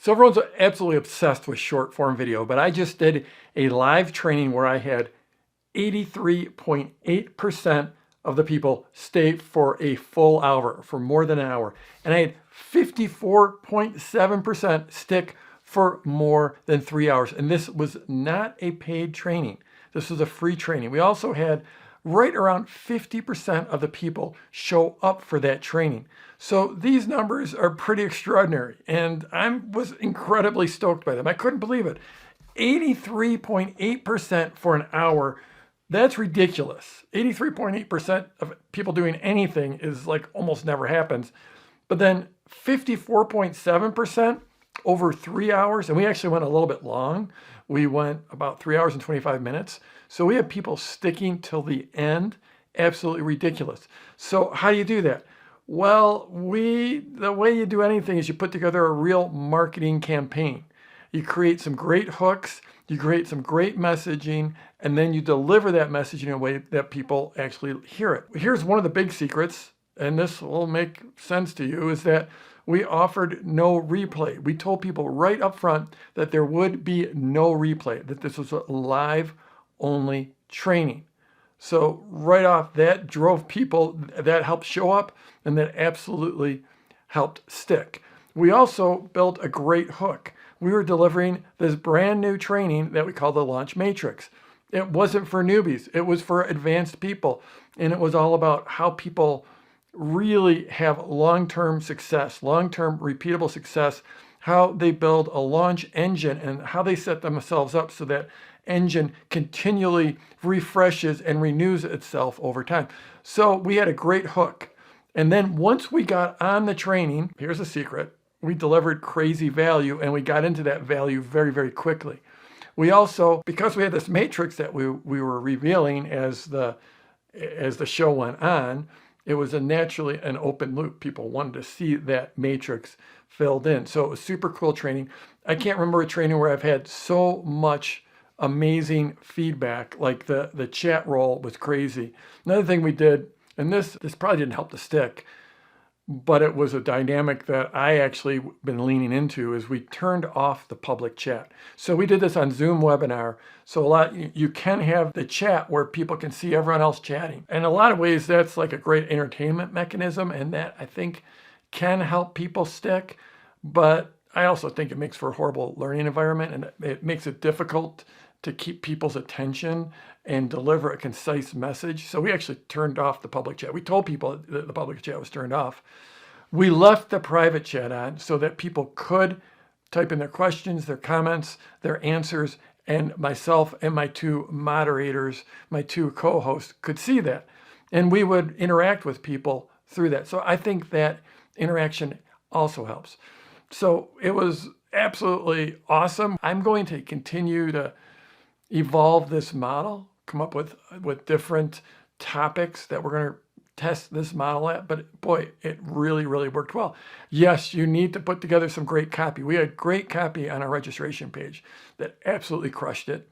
So everyone's absolutely obsessed with short form video, but I just did a live training where I had 83.8% of the people stay for a full hour, for more than an hour. And I had 54.7% stick for more than 3 hours. And this was not a paid training. This was a free training. We also had right around 50% of the people show up for that training. So these numbers are pretty extraordinary, and I was incredibly stoked by them. I couldn't believe it. 83.8% for an hour. That's ridiculous. 83.8% of people doing anything is like almost never happens. But then 54.7% over 3 hours, and we actually went a little bit long. We went about 3 hours and 25 minutes. So we have people sticking till the end. Absolutely ridiculous. So how do you do that? Well, the way you do anything is you put together a real marketing campaign. You create some great hooks, you create some great messaging, and then you deliver that message in a way that people actually hear it. Here's one of the big secrets, and this will make sense to you, is that we offered no replay. We told people right up front that there would be no replay, that this was a live only training. So right off, that drove people, that helped show up, and that absolutely helped stick. We also built a great hook. We were delivering this brand new training that we call the Launch Matrix. It wasn't for newbies. It was for advanced people. And it was all about how people really have long-term success, long-term repeatable success, how they build a launch engine and how they set themselves up so that engine continually refreshes and renews itself over time. So we had a great hook. And then once we got on the training, here's a secret, we delivered crazy value, and we got into that value very, very quickly. We also, because we had this matrix that we were revealing as the show went on, it was naturally an open loop. People wanted to see that matrix filled in. So it was super cool training. I can't remember a training where I've had so much amazing feedback. Like the chat roll was crazy. Another thing we did, and this probably didn't help to stick, but it was a dynamic that I actually been leaning into, is we turned off the public chat. So we did this on Zoom webinar. So you can have the chat where people can see everyone else chatting. And in a lot of ways, that's like a great entertainment mechanism, and that I think can help people stick. But I also think it makes for a horrible learning environment, and it makes it difficult to keep people's attention and deliver a concise message. So we actually turned off the public chat. We told people that the public chat was turned off. We left the private chat on so that people could type in their questions, their comments, their answers, and myself and my two moderators, my two co-hosts could see that. And we would interact with people through that. So I think that interaction also helps. So it was absolutely awesome. I'm going to continue to evolve this model, come up with different topics that we're going to test this model at. But boy, it really, really worked well. Yes, you need to put together some great copy. We had great copy on our registration page that absolutely crushed it.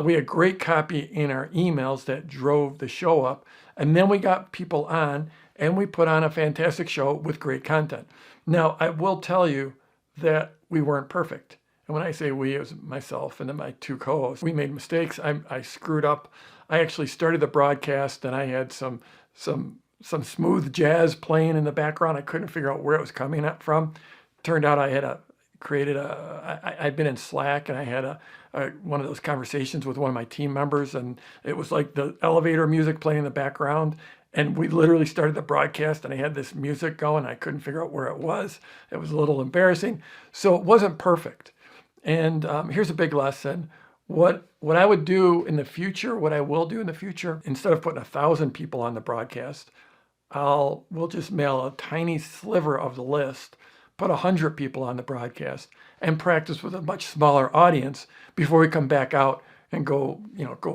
We had great copy in our emails that drove the show up. And then we got people on, and we put on a fantastic show with great content. Now, I will tell you that we weren't perfect. And when I say we, it was myself and then my two co-hosts. We made mistakes. I screwed up. I actually started the broadcast, and I had some smooth jazz playing in the background. I couldn't figure out where it was coming from. Turned out I had I'd been in Slack, and I had one of those conversations with one of my team members, and it was like the elevator music playing in the background. And we literally started the broadcast, and I had this music going. I couldn't figure out where it was. It was a little embarrassing. So it wasn't perfect. And here's a big lesson. What I would do in the future, what I will do in the future, instead of putting 1,000 people on the broadcast, we'll just mail a tiny sliver of the list, put 100 people on the broadcast, and practice with a much smaller audience before we come back out and go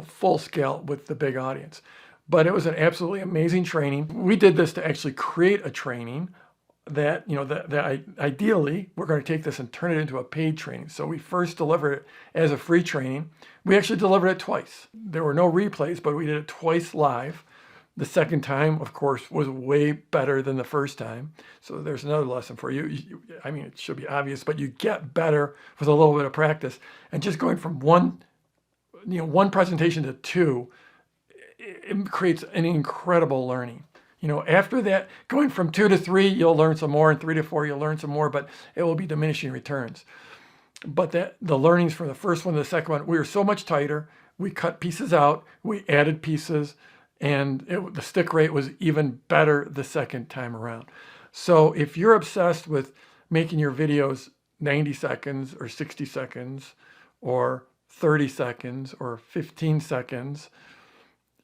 full scale with the big audience. But it was an absolutely amazing training. We did this to actually create a training that ideally we're going to take this and turn it into a paid training. So we first delivered it as a free training. We actually delivered it twice. There were no replays, but we did it twice live. The second time, of course, was way better than the first time. So there's another lesson for you. I mean, it should be obvious, but you get better with a little bit of practice. And just going from one presentation to two, it creates an incredible learning. After that, going from 2 to 3, you'll learn some more, and 3 to 4, you'll learn some more, but it will be diminishing returns. But the learnings from the first one to the second one, we were so much tighter. We cut pieces out, we added pieces, and the stick rate was even better the second time around. So if you're obsessed with making your videos 90 seconds or 60 seconds or 30 seconds or 15 seconds,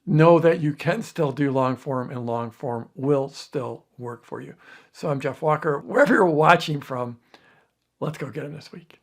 know that you can still do long form, and long form will still work for you. So I'm Jeff Walker. Wherever you're watching from, let's go get him this week.